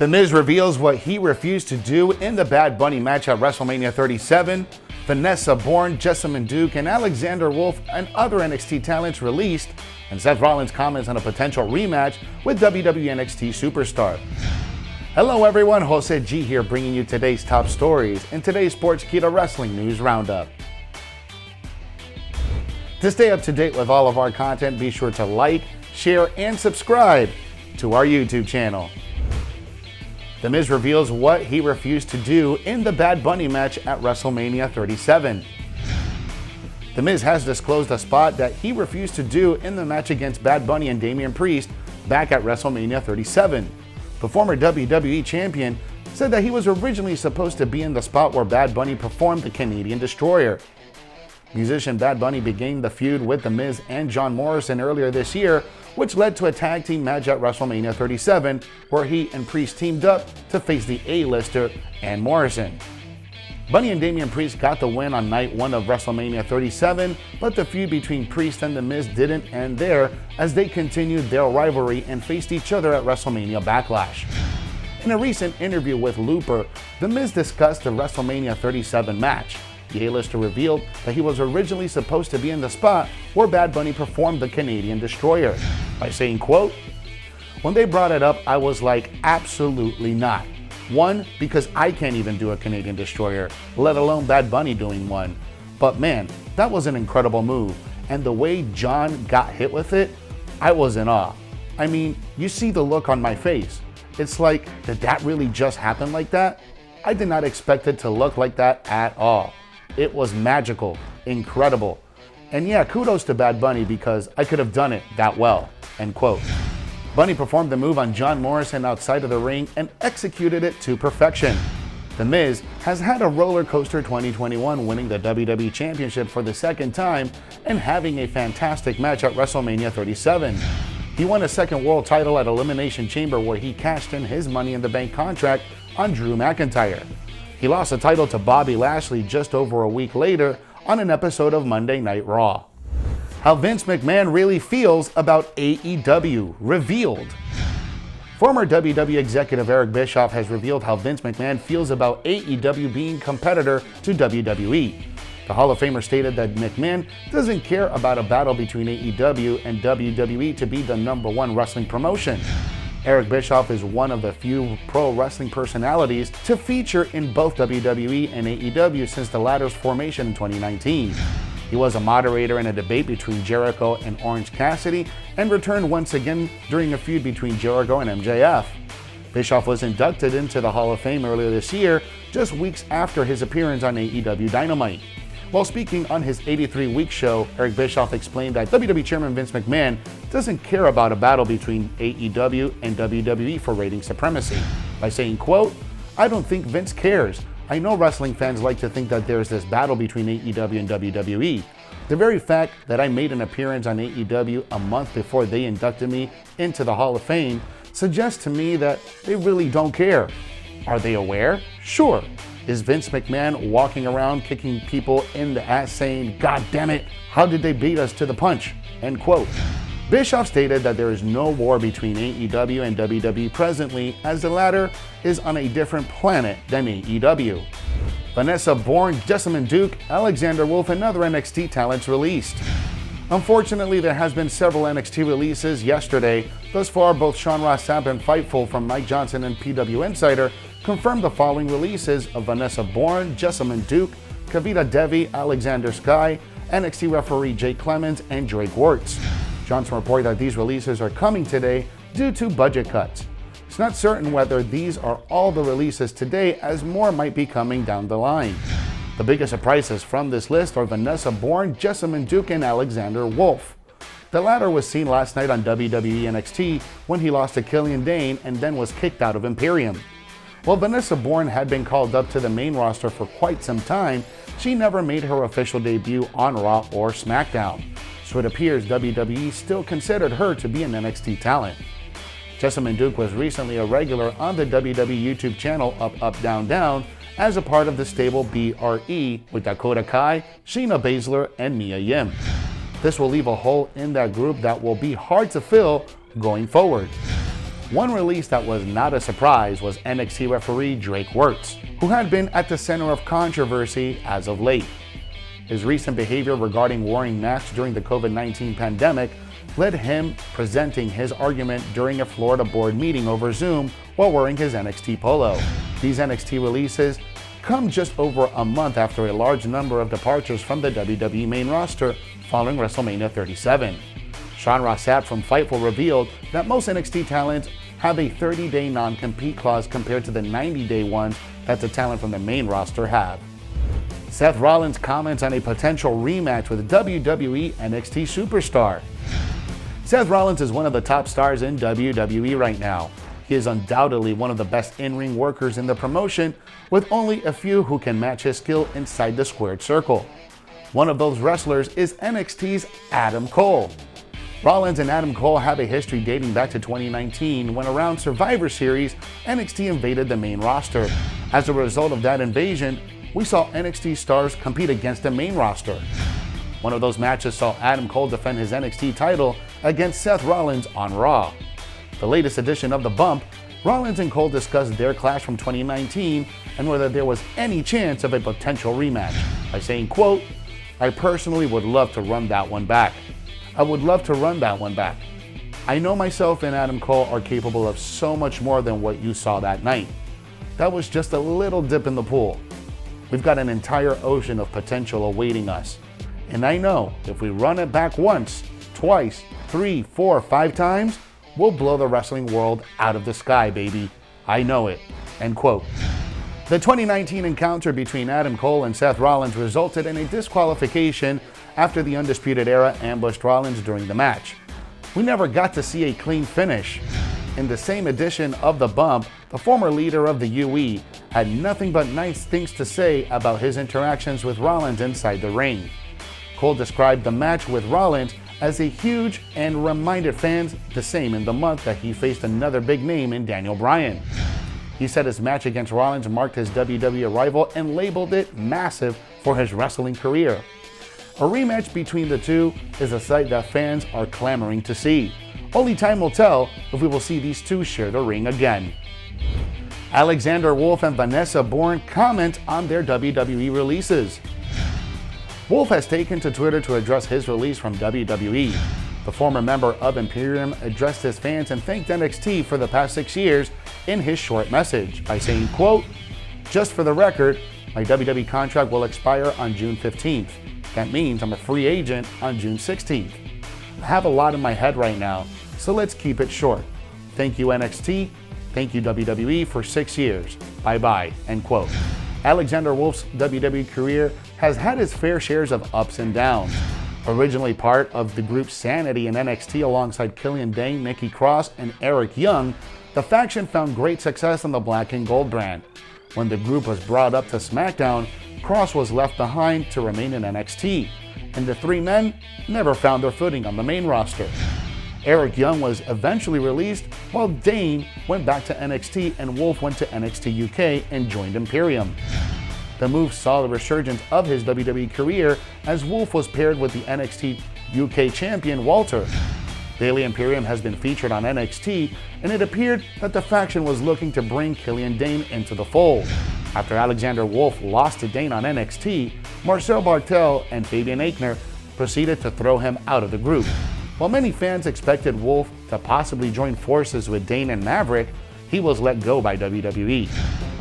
The Miz reveals what he refused to do in the Bad Bunny match at WrestleMania 37. Vanessa Borne, Jessamyn Duke, and Alexander Wolfe and other NXT talents released. And Seth Rollins comments on a potential rematch with WWE NXT Superstar. Hello everyone, Jose G here bringing you today's top stories in today's Sportskeeda Wrestling News Roundup. To stay up to date with all of our content, be sure to like, share, and subscribe to our YouTube channel. The Miz reveals what he refused to do in the Bad Bunny match at WrestleMania 37. The Miz has disclosed a spot that he refused to do in the match against Bad Bunny and Damian Priest back at WrestleMania 37. The former WWE champion said that he was originally supposed to be in the spot where Bad Bunny performed the Canadian Destroyer. Musician Bad Bunny began the feud with The Miz and John Morrison earlier this year, which led to a tag team match at WrestleMania 37, where he and Priest teamed up to face the A-lister and Morrison. Bunny and Damian Priest got the win on night one of WrestleMania 37, but the feud between Priest and The Miz didn't end there, as they continued their rivalry and faced each other at WrestleMania Backlash. In a recent interview with Looper, The Miz discussed the WrestleMania 37 match. The A-lister revealed that he was originally supposed to be in the spot where Bad Bunny performed the Canadian Destroyer, by saying, quote, "When they brought it up, I was like, absolutely not. One, because I can't even do a Canadian Destroyer, let alone Bad Bunny doing one. But man, that was an incredible move, and the way John got hit with it, I was in awe. I mean, you see the look on my face. It's like, did that really just happen like that? I did not expect it to look like that at all. It was magical, incredible. And yeah, kudos to Bad Bunny because I could have done it that well," end quote. Bunny performed the move on John Morrison outside of the ring and executed it to perfection. The Miz has had a roller coaster 2021, winning the WWE Championship for the second time and having a fantastic match at WrestleMania 37. He won a second world title at Elimination Chamber, where he cashed in his Money in the Bank contract on Drew McIntyre. He lost the title to Bobby Lashley just over a week later on an episode of Monday Night Raw. How Vince McMahon really feels about AEW revealed. Former WWE executive Eric Bischoff has revealed how Vince McMahon feels about AEW being competitor to WWE. The Hall of Famer stated that McMahon doesn't care about a battle between AEW and WWE to be the #1 wrestling promotion. Eric Bischoff is one of the few pro wrestling personalities to feature in both WWE and AEW since the latter's formation in 2019. He was a moderator in a debate between Jericho and Orange Cassidy and returned once again during a feud between Jericho and MJF. Bischoff was inducted into the Hall of Fame earlier this year, just weeks after his appearance on AEW Dynamite. While speaking on his 83-week show, Eric Bischoff explained that WWE Chairman Vince McMahon doesn't care about a battle between AEW and WWE for rating supremacy, by saying, quote, "I don't think Vince cares. I know wrestling fans like to think that there's this battle between AEW and WWE. The very fact that I made an appearance on AEW a month before they inducted me into the Hall of Fame suggests to me that they really don't care. Are they aware? Sure. Is Vince McMahon walking around kicking people in the ass saying, 'God damn it, how did they beat us to the punch?' End quote. Bischoff stated that there is no war between AEW and WWE presently, as the latter is on a different planet than AEW. Vanessa Borne, Jessamyn Duke, Alexander Wolfe, and other NXT talents released. Unfortunately, there has been several NXT releases yesterday. Thus far, both Sean Ross Sapp and Fightful from Mike Johnson and PW Insider confirmed the following releases of Vanessa Borne, Jessamyn Duke, Kavita Devi, Alexander Sky, NXT referee Jake Clemens, and Drake Wirtz. Johnson reported that these releases are coming today due to budget cuts. It's not certain whether these are all the releases today, as more might be coming down the line. The biggest surprises from this list are Vanessa Borne, Jessamyn Duke, and Alexander Wolfe. The latter was seen last night on WWE NXT when he lost to Killian Dane and then was kicked out of Imperium. While Vanessa Borne had been called up to the main roster for quite some time, she never made her official debut on Raw or SmackDown, so it appears WWE still considered her to be an NXT talent. Jessamyn Duke was recently a regular on the WWE YouTube channel Up Up Down Down as a part of the stable BRE with Dakota Kai, Shayna Baszler, and Mia Yim. This will leave a hole in that group that will be hard to fill going forward. One release that was not a surprise was NXT referee Drake Wuertz, who had been at the center of controversy as of late. His recent behavior regarding wearing masks during the COVID-19 pandemic led him presenting his argument during a Florida board meeting over Zoom while wearing his NXT polo. These NXT releases come just over a month after a large number of departures from the WWE main roster following WrestleMania 37. Sean Ross Sapp from Fightful revealed that most NXT talents have a 30-day non-compete clause compared to the 90-day ones that the talent from the main roster have. Seth Rollins comments on a potential rematch with WWE NXT Superstar. Seth Rollins is one of the top stars in WWE right now. He is undoubtedly one of the best in-ring workers in the promotion, with only a few who can match his skill inside the squared circle. One of those wrestlers is NXT's Adam Cole. Rollins and Adam Cole have a history dating back to 2019 when around Survivor Series, NXT invaded the main roster. As a result of that invasion, we saw NXT stars compete against the main roster. One of those matches saw Adam Cole defend his NXT title against Seth Rollins on Raw. The latest edition of The Bump, Rollins and Cole discussed their clash from 2019 and whether there was any chance of a potential rematch by saying, quote, "I personally would love to run that one back. I would love to run that one back. I know myself and Adam Cole are capable of so much more than what you saw that night. That was just a little dip in the pool. We've got an entire ocean of potential awaiting us. And I know if we run it back once, twice, 3, 4, 5 times, we'll blow the wrestling world out of the sky, baby. I know it." End quote. The 2019 encounter between Adam Cole and Seth Rollins resulted in a disqualification after the Undisputed Era ambushed Rollins during the match. We never got to see a clean finish. In the same edition of The Bump, the former leader of the UE had nothing but nice things to say about his interactions with Rollins inside the ring. Cole described the match with Rollins as a huge and reminded fans the same in the month that he faced another big name in Daniel Bryan. He said his match against Rollins marked his WWE arrival and labeled it massive for his wrestling career. A rematch between the two is a sight that fans are clamoring to see. Only time will tell if we will see these two share the ring again. Alexander Wolfe and Vanessa Borne comment on their WWE releases. Wolfe has taken to Twitter to address his release from WWE. The former member of Imperium addressed his fans and thanked NXT for the past 6 years in his short message by saying, quote, "Just for the record, my WWE contract will expire on June 15th. That means I'm a free agent on June 16th. I have a lot in my head right now, so let's keep it short. Thank you NXT, thank you WWE for 6 years. Bye-bye," end quote. Alexander Wolfe's WWE career has had his fair shares of ups and downs. Originally part of the group Sanity in NXT alongside Killian Dane, Nikki Cross, and Eric Young, the faction found great success on the Black and Gold brand. When the group was brought up to SmackDown, Cross was left behind to remain in NXT, and the three men never found their footing on the main roster. Eric Young was eventually released, while Dane went back to NXT and Wolfe went to NXT UK and joined Imperium. The move saw the resurgence of his WWE career as Wolfe was paired with the NXT UK champion Walter. Daily Imperium has been featured on NXT, and it appeared that the faction was looking to bring Killian Dane into the fold. After Alexander Wolfe lost to Dane on NXT, Marcel Bartel and Fabian Aichner proceeded to throw him out of the group. While many fans expected Wolfe to possibly join forces with Dane and Maverick, he was let go by WWE.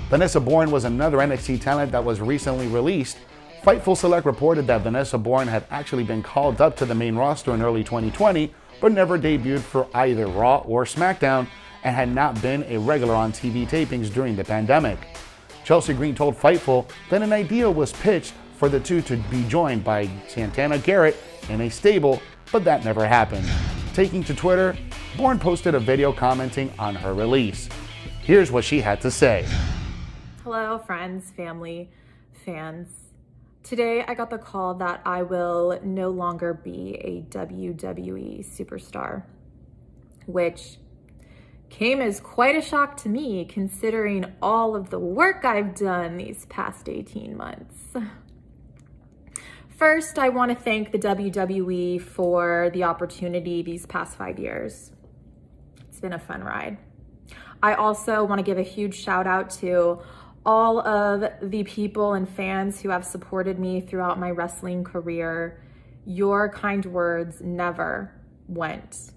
Vanessa Borne was another NXT talent that was recently released. Fightful Select reported that Vanessa Borne had actually been called up to the main roster in early 2020, but never debuted for either Raw or SmackDown, and had not been a regular on TV tapings during the pandemic. Chelsea Green told Fightful that an idea was pitched for the two to be joined by Santana Garrett in a stable, but that never happened. Taking to Twitter, Borne posted a video commenting on her release. Here's what she had to say. Hello, friends, family, fans. Today I got the call that I will no longer be a WWE superstar, which came as quite a shock to me considering all of the work I've done these past 18 months. First, I want to thank the WWE for the opportunity these past 5 years. It's been a fun ride. I also want to give a huge shout out to all of the people and fans who have supported me throughout my wrestling career. Your kind words never went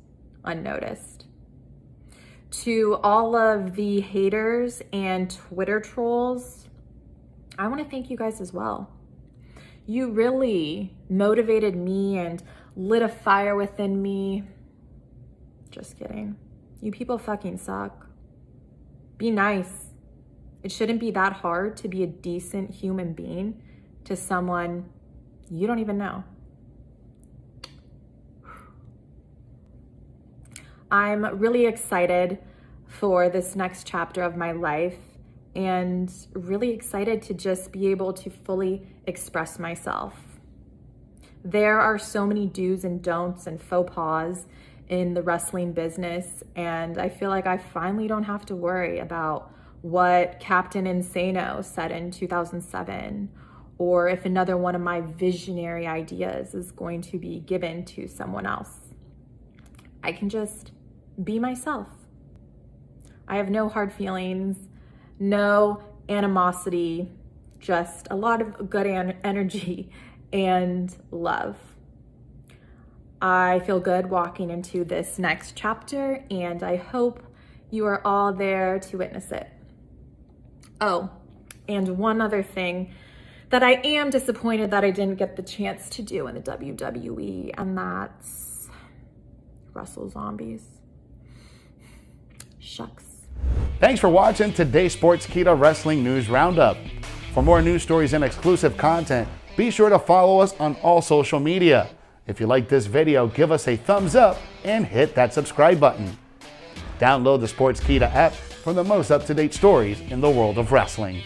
unnoticed. To all of the haters and Twitter trolls, I want to thank you guys as well. You really motivated me and lit a fire within me. Just kidding. You people fucking suck. Be nice. It shouldn't be that hard to be a decent human being to someone you don't even know. I'm really excited for this next chapter of my life and really excited to just be able to fully express myself. There are so many do's and don'ts and faux pas in the wrestling business, and I feel like I finally don't have to worry about what Captain Insano said in 2007, or if another one of my visionary ideas is going to be given to someone else. I can just be myself. I have no hard feelings, no animosity, just a lot of good energy and love. I feel good walking into this next chapter, and I hope you are all there to witness it. Oh, and one other thing that I am disappointed that I didn't get the chance to do in the WWE, and that's wrestle zombies. Shucks. Thanks for watching today's Sportskeeda Wrestling News Roundup. For more news stories and exclusive content, be sure to follow us on all social media. If you like this video, give us a thumbs up and hit that subscribe button. Download the Sportskeeda app for the most up-to-date stories in the world of wrestling.